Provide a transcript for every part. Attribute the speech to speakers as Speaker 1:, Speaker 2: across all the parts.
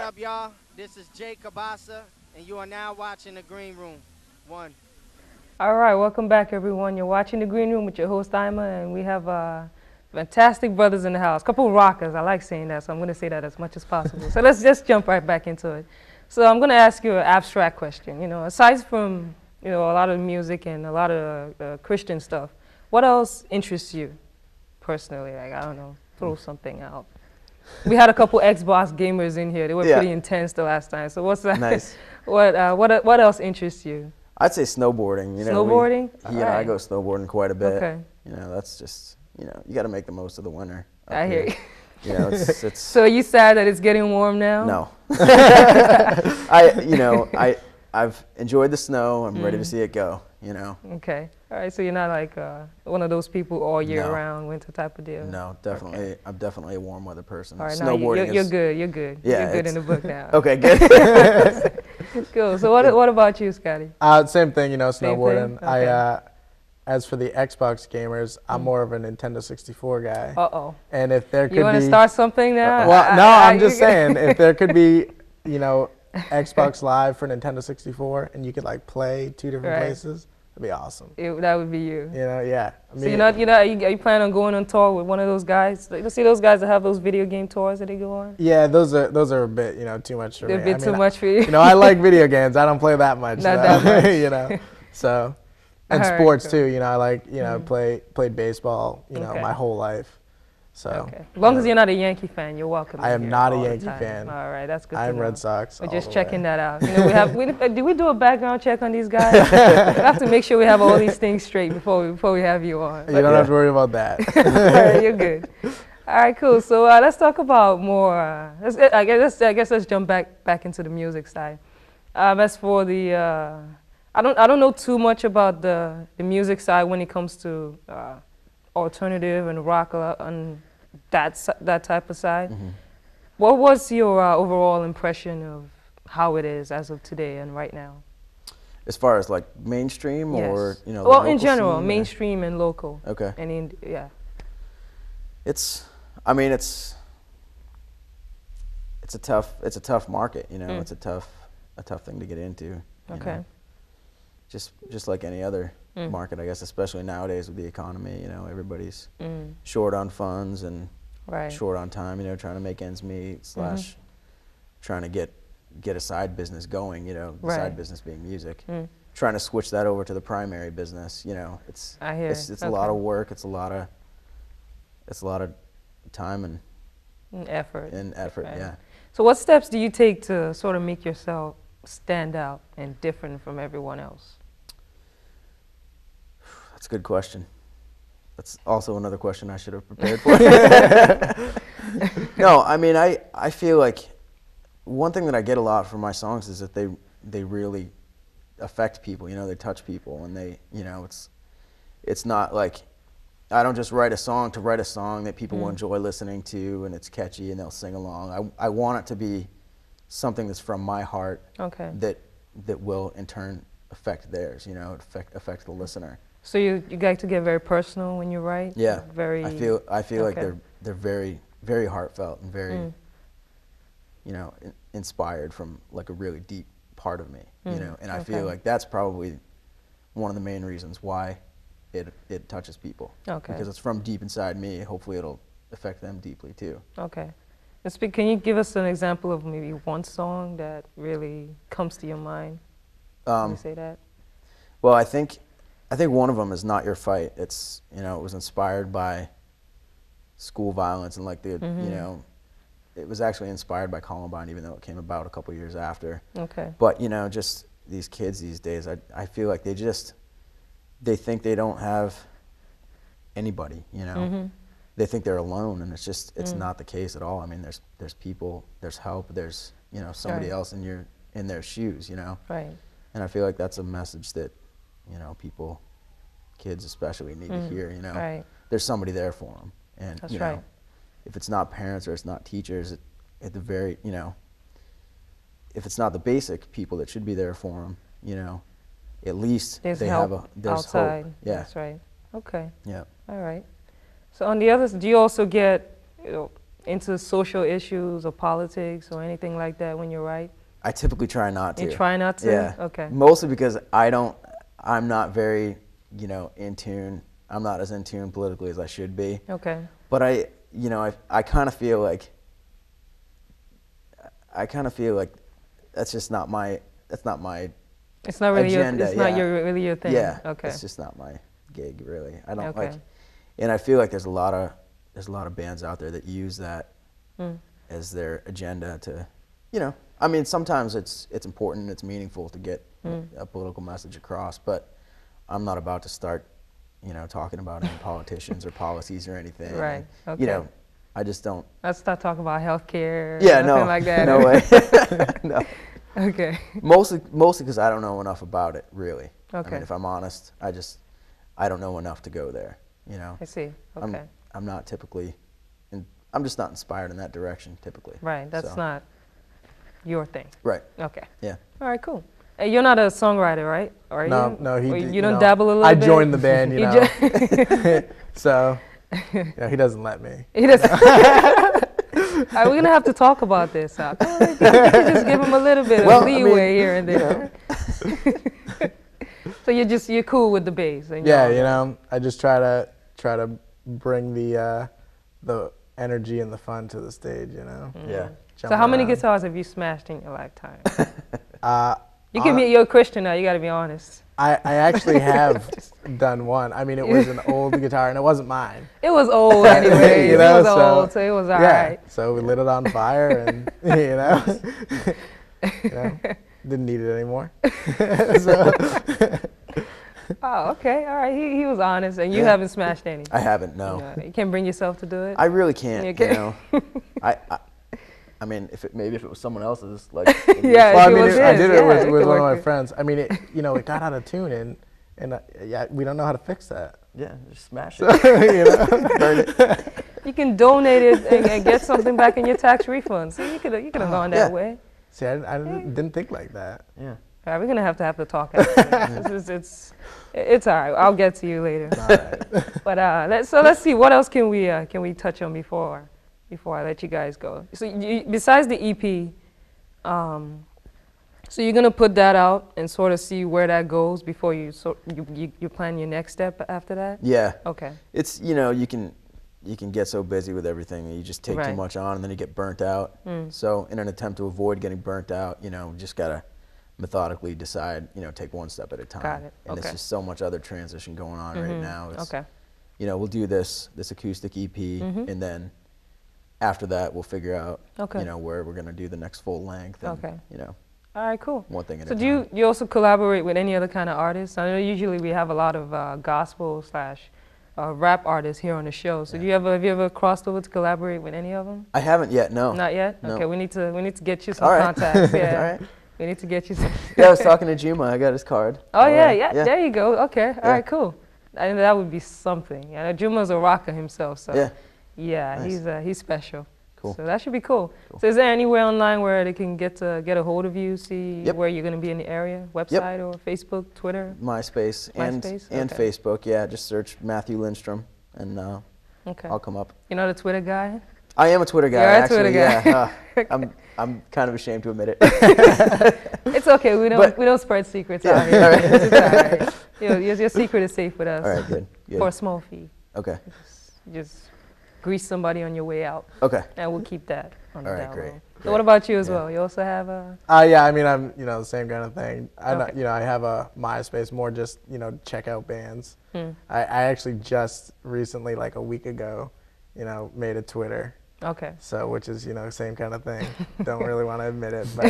Speaker 1: up, y'all? This is Jay Kabasa, and you are now watching The Green Room. One.
Speaker 2: All right, welcome back, everyone. You're watching The Green Room with your host, Aima, and we have fantastic brothers in the house. Couple of rockers. I like saying that, so I'm going to say that as much as possible. So let's just jump right back into it. So I'm going to ask you an abstract question. You know, aside from, a lot of music and a lot of Christian stuff, what else interests you personally? Like, I don't know, throw something out. We had a couple Xbox gamers in here. They were pretty intense the last time. So what's that?
Speaker 3: Nice.
Speaker 2: What else interests you?
Speaker 3: I'd say snowboarding.
Speaker 2: Snowboarding?
Speaker 3: He and I go snowboarding quite a bit.
Speaker 2: Okay.
Speaker 3: That's just, you got to make the most of the winter.
Speaker 2: I hear you.
Speaker 3: It's
Speaker 2: So are you sad that it's getting warm now?
Speaker 3: No. I've enjoyed the snow. I'm ready to see it go,
Speaker 2: Okay. All right, so you're not like one of those people all year round, winter type of deal?
Speaker 3: No, definitely. Okay. I'm definitely a warm weather person.
Speaker 2: All right,
Speaker 3: snowboarding
Speaker 2: you're good. You're good.
Speaker 3: Yeah,
Speaker 2: you're good in the book now.
Speaker 3: Okay, good.
Speaker 2: Cool. So what about you, Scotty?
Speaker 4: Same thing, snowboarding.
Speaker 2: Okay.
Speaker 4: As for the Xbox gamers, I'm more of a Nintendo 64 guy.
Speaker 2: Uh-oh.
Speaker 4: And if there could be...
Speaker 2: You want to start something now?
Speaker 4: I'm just saying, if there could be, Xbox Live for Nintendo 64 and you could like play two different places, that'd be awesome.
Speaker 2: That would be you.
Speaker 4: Yeah.
Speaker 2: So are you planning on going on tour with one of those guys? Like, you see those guys that have those video game tours that they go on?
Speaker 4: Yeah, those are a bit, too much for me.
Speaker 2: They're a bit too much for you.
Speaker 4: I like video games. I don't play that much.
Speaker 2: Not that much.
Speaker 4: So, and sports too. I like, played baseball, my whole life. So,
Speaker 2: okay. As long as you're not a Yankee fan, you're welcome.
Speaker 4: I am not a Yankee fan.
Speaker 2: All right, that's good.
Speaker 4: I'm Red Sox.
Speaker 2: We're just checking that out. Do we do a background check on these guys? We have to make sure we have all these things straight before we have you on.
Speaker 4: You don't have to worry about that.
Speaker 2: All right, you're good. All right, cool. So let's talk about more. I guess let's jump back into the music side. As for the, I don't know too much about the music side when it comes to alternative and rock and that type of side. Mm-hmm. What was your overall impression of how it is as of today and right now?
Speaker 3: As far as like mainstream or
Speaker 2: well, in general, mainstream and local.
Speaker 3: Okay.
Speaker 2: And
Speaker 3: it's a tough market. It's a tough thing to get into.
Speaker 2: Okay.
Speaker 3: Just like any other market, I guess, especially nowadays with the economy, everybody's short on funds and short on time, trying to make ends meet / trying to get a side business going, the side business being music. Trying to switch that over to the primary business, it's a lot of work, it's a lot of time and
Speaker 2: effort.
Speaker 3: Yeah.
Speaker 2: So what steps do you take to sort of make yourself stand out and different from everyone else?
Speaker 3: That's a good question. That's also another question I should have prepared for. No, I feel like one thing that I get a lot from my songs is that they really affect people, they touch people, and they, it's not like I don't just write a song to write a song that people will enjoy listening to and it's catchy and they'll sing along. I want it to be something that's from my heart that will in turn affect theirs, affect the listener. So
Speaker 2: you like to get very personal when you write?
Speaker 3: Yeah.
Speaker 2: Very.
Speaker 3: I feel like they're very, very heartfelt and very inspired from like a really deep part of me, and I feel like that's probably one of the main reasons why it touches people. Okay. Because it's from deep inside me. Hopefully it'll affect them deeply too. Okay.
Speaker 2: Can you give us an example of maybe one song that really comes to your mind? Can you say that?
Speaker 3: Well, I think one of them is "Not Your Fight." It's it was inspired by school violence and like the it was actually inspired by Columbine, even though it came about a couple years after. Okay. But just these kids these days, I feel like they think they don't have anybody. They think they're alone, and it's not the case at all. I mean, there's people, there's help, there's somebody else in their shoes. Right. And I feel like that's a message that people, kids especially, need to hear. Right. There's somebody there for them, and
Speaker 2: that's right.
Speaker 3: If it's not parents or it's not teachers, at the very if it's not the basic people that should be there for them, at least
Speaker 2: there's
Speaker 3: they
Speaker 2: help
Speaker 3: have there's
Speaker 2: outside.
Speaker 3: hope. Yeah.
Speaker 2: That's right. Okay.
Speaker 3: Yeah.
Speaker 2: All right. So on the others, do you also get into social issues or politics or anything like that when you write?
Speaker 3: I typically try not to.
Speaker 2: You try not to?
Speaker 3: Yeah.
Speaker 2: Okay.
Speaker 3: Mostly because I'm not very, in tune. I'm not as in tune politically as I should be.
Speaker 2: Okay.
Speaker 3: But I kind of feel like that's just not my,
Speaker 2: It's not really
Speaker 3: agenda.
Speaker 2: it's not really your thing.
Speaker 3: Yeah.
Speaker 2: Okay.
Speaker 3: It's just not my gig, really. I don't
Speaker 2: Okay.
Speaker 3: and I feel like there's a lot of bands out there that use that as their agenda to, I mean, sometimes it's important and it's meaningful to get a political message across, but I'm not about to start, talking about any politicians or policies or anything.
Speaker 2: Right.
Speaker 3: And,
Speaker 2: Okay.
Speaker 3: I just don't.
Speaker 2: Let's start talking about healthcare.
Speaker 3: Yeah,
Speaker 2: nothing
Speaker 3: no,
Speaker 2: like that.
Speaker 3: no way. No.
Speaker 2: Okay.
Speaker 3: Mostly because I don't know enough about it, really.
Speaker 2: Okay.
Speaker 3: I mean, if I'm honest, I don't know enough to go there,
Speaker 2: I see. Okay.
Speaker 3: I'm not typically, I'm just not inspired in that direction, typically.
Speaker 2: Right. That's
Speaker 3: So.
Speaker 2: not your thing.
Speaker 3: Right.
Speaker 2: Okay.
Speaker 3: Yeah.
Speaker 2: All right. Cool. You're not a songwriter, right? Or are
Speaker 3: No,
Speaker 2: you?
Speaker 3: no, he
Speaker 2: Or
Speaker 3: did-
Speaker 2: you don't
Speaker 3: no.
Speaker 2: dabble a little
Speaker 4: I
Speaker 2: bit?
Speaker 4: joined the band, you
Speaker 2: You
Speaker 4: know. So, he doesn't let me.
Speaker 2: He doesn't. All right, we're gonna have to talk about this. You can just give him a little bit of leeway here and there. So you're cool with the bass. And
Speaker 4: Yeah, I just try to bring the energy and the fun to the stage,
Speaker 3: Yeah.
Speaker 2: So how many
Speaker 4: Jumping
Speaker 2: guitars have you smashed in your lifetime?
Speaker 4: around.
Speaker 2: You can be, you're a Christian now. You got to be honest.
Speaker 4: I actually have done one. I mean, it was an old guitar, and it wasn't mine.
Speaker 2: It was old anyway.
Speaker 4: You know,
Speaker 2: it was
Speaker 4: so-
Speaker 2: old, so it was all
Speaker 4: Yeah,
Speaker 2: right.
Speaker 4: so we lit it on fire, and didn't need it anymore. So,
Speaker 2: Oh, okay, all right. He was honest, and you
Speaker 3: Yeah.
Speaker 2: haven't smashed any.
Speaker 3: I haven't, no.
Speaker 2: You can't bring yourself to do it.
Speaker 3: I really can't,
Speaker 2: Okay.
Speaker 3: I mean, maybe if it was someone else's, like.
Speaker 2: Yeah,
Speaker 4: well, I
Speaker 2: if it
Speaker 4: mean,
Speaker 2: was
Speaker 4: I
Speaker 2: his,
Speaker 4: did
Speaker 2: yeah,
Speaker 4: it with
Speaker 2: it
Speaker 4: one
Speaker 2: could
Speaker 4: of my
Speaker 2: work.
Speaker 4: friends. I mean, it got out of tune, and we don't know how to fix that.
Speaker 3: Yeah, just smash
Speaker 4: You
Speaker 3: it.
Speaker 4: know?
Speaker 3: Burn it.
Speaker 2: You can donate it and get something back in your tax refund. So you could have gone that
Speaker 3: Yeah.
Speaker 2: way.
Speaker 4: See, I didn't think like that.
Speaker 3: Yeah.
Speaker 2: All right, we're gonna have the talk after this. It's all right. I'll get to you later.
Speaker 4: All right.
Speaker 2: But let's see. What else can we touch on before I let you guys go? So besides the EP, so you're gonna put that out and sort of see where that goes before you plan your next step after that.
Speaker 3: Yeah.
Speaker 2: Okay.
Speaker 3: It's, you can get so busy with everything that you just take too
Speaker 2: Right.
Speaker 3: much on and then you get burnt out. So in an attempt to avoid getting burnt out, just gotta methodically decide, take one step at a time.
Speaker 2: Got it.
Speaker 3: And
Speaker 2: Okay.
Speaker 3: there's just so much other transition going on right now. It's,
Speaker 2: Okay.
Speaker 3: We'll do this acoustic EP, and then after that we'll figure out,
Speaker 2: Okay.
Speaker 3: where we're gonna do the next full length. And,
Speaker 2: Okay.
Speaker 3: All
Speaker 2: right, cool.
Speaker 3: One thing at
Speaker 2: So
Speaker 3: a
Speaker 2: do
Speaker 3: time.
Speaker 2: you also collaborate with any other kind of artists? I know usually we have a lot of gospel / rap artists here on the show. So
Speaker 3: Yeah.
Speaker 2: have you ever crossed over to collaborate with any of them?
Speaker 3: I haven't yet, no.
Speaker 2: Not yet?
Speaker 3: No.
Speaker 2: Okay, we need to get you some
Speaker 3: All right.
Speaker 2: contacts. Yeah.
Speaker 3: All right.
Speaker 2: We need to get you some.
Speaker 3: Yeah, I was talking to Juma. I got his card.
Speaker 2: Oh yeah, there you go. Okay, all
Speaker 3: Yeah.
Speaker 2: right, cool. I that would be something. Juma's a rocker himself, so
Speaker 3: Yeah. Nice.
Speaker 2: He's special.
Speaker 3: Cool.
Speaker 2: So that should be cool. So is there anywhere online where they can get a hold of you, see
Speaker 3: Yep.
Speaker 2: where you're going to be in the area? Website or Facebook, Twitter?
Speaker 3: MySpace and
Speaker 2: Okay.
Speaker 3: Facebook. Yeah, just search Matthew Lindstorm and
Speaker 2: Okay.
Speaker 3: I'll come up.
Speaker 2: You're not a Twitter guy?
Speaker 3: I am a Twitter guy.
Speaker 2: You're a
Speaker 3: actually,
Speaker 2: Twitter guy.
Speaker 3: Yeah. I'm kind of ashamed to admit it.
Speaker 2: It's okay. We don't spread secrets out here.
Speaker 3: All right.
Speaker 2: It's all right. Your secret is safe with us.
Speaker 3: All right, good.
Speaker 2: For a small fee.
Speaker 3: Okay.
Speaker 2: Just grease somebody on your way out.
Speaker 3: Okay.
Speaker 2: And we'll keep that on the
Speaker 3: All right,
Speaker 2: down
Speaker 3: great.
Speaker 2: low. So
Speaker 3: Great.
Speaker 2: what about you as
Speaker 3: Yeah.
Speaker 2: well? You also have a...
Speaker 4: Yeah, I mean, I'm, the same kind of thing.
Speaker 2: Okay.
Speaker 4: I have a MySpace, more just, check out bands.
Speaker 2: Hmm.
Speaker 4: I actually just recently, like a week ago, made a Twitter.
Speaker 2: Okay.
Speaker 4: So, which is, same kind of thing. Don't really want to admit it, but,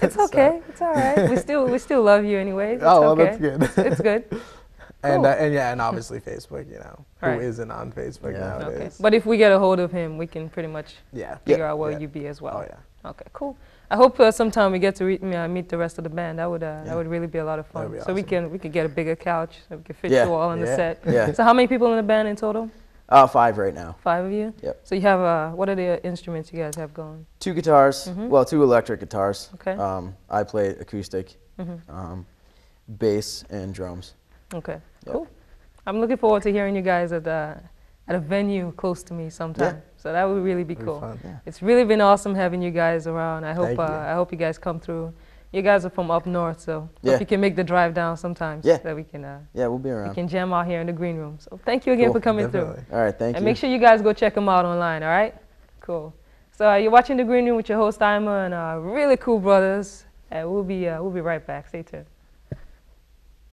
Speaker 2: It's okay. It's all right. We still love you anyways. It's
Speaker 4: well,
Speaker 2: okay.
Speaker 4: that's good.
Speaker 2: It's good.
Speaker 4: And,
Speaker 2: Cool.
Speaker 4: and obviously Facebook,
Speaker 2: Right.
Speaker 4: who isn't on Facebook
Speaker 3: Yeah.
Speaker 2: Okay.
Speaker 4: nowadays?
Speaker 2: But if we get a hold of him, we can pretty much
Speaker 4: Yeah.
Speaker 2: figure out where
Speaker 3: Yeah.
Speaker 2: you be as well.
Speaker 4: Oh, yeah.
Speaker 2: Okay, cool. I hope sometime we get to meet the rest of the band. That would really be a lot of fun.
Speaker 4: That'd be
Speaker 2: So we
Speaker 4: awesome.
Speaker 2: can get a bigger couch so we can fit
Speaker 3: Yeah.
Speaker 2: you all on the
Speaker 4: Yeah.
Speaker 2: set.
Speaker 3: Yeah.
Speaker 2: So how many people in the band in total?
Speaker 3: 5 right now.
Speaker 2: 5 of you?
Speaker 3: Yep.
Speaker 2: So you have what are the instruments you guys have going?
Speaker 3: 2 guitars.
Speaker 2: Mhm.
Speaker 3: Well, 2 electric guitars.
Speaker 2: Okay.
Speaker 3: I play acoustic,
Speaker 2: Mhm.
Speaker 3: bass, and drums.
Speaker 2: Okay.
Speaker 3: Yep.
Speaker 2: Cool. I'm looking forward to hearing you guys at a venue close to me sometime. So that would really be
Speaker 4: It'd
Speaker 2: cool.
Speaker 4: fun.
Speaker 3: Yeah.
Speaker 2: It's really been awesome having you guys around.
Speaker 4: Thank you.
Speaker 2: I hope you guys come through. You guys are from up north, so
Speaker 3: Yeah.
Speaker 2: hope you can make the drive down sometimes.
Speaker 3: Yeah.
Speaker 2: That we can
Speaker 3: Yeah, we'll be
Speaker 2: we
Speaker 3: around.
Speaker 2: can jam out here in the green room. So thank you again
Speaker 3: Cool.
Speaker 2: for coming
Speaker 4: Definitely.
Speaker 2: through.
Speaker 3: All right, thank
Speaker 2: And
Speaker 3: you.
Speaker 2: make sure you guys go check them out online, all right? Cool. So you're watching The Green Room with your host, Aima, and really cool brothers. And we'll be right back. Stay tuned.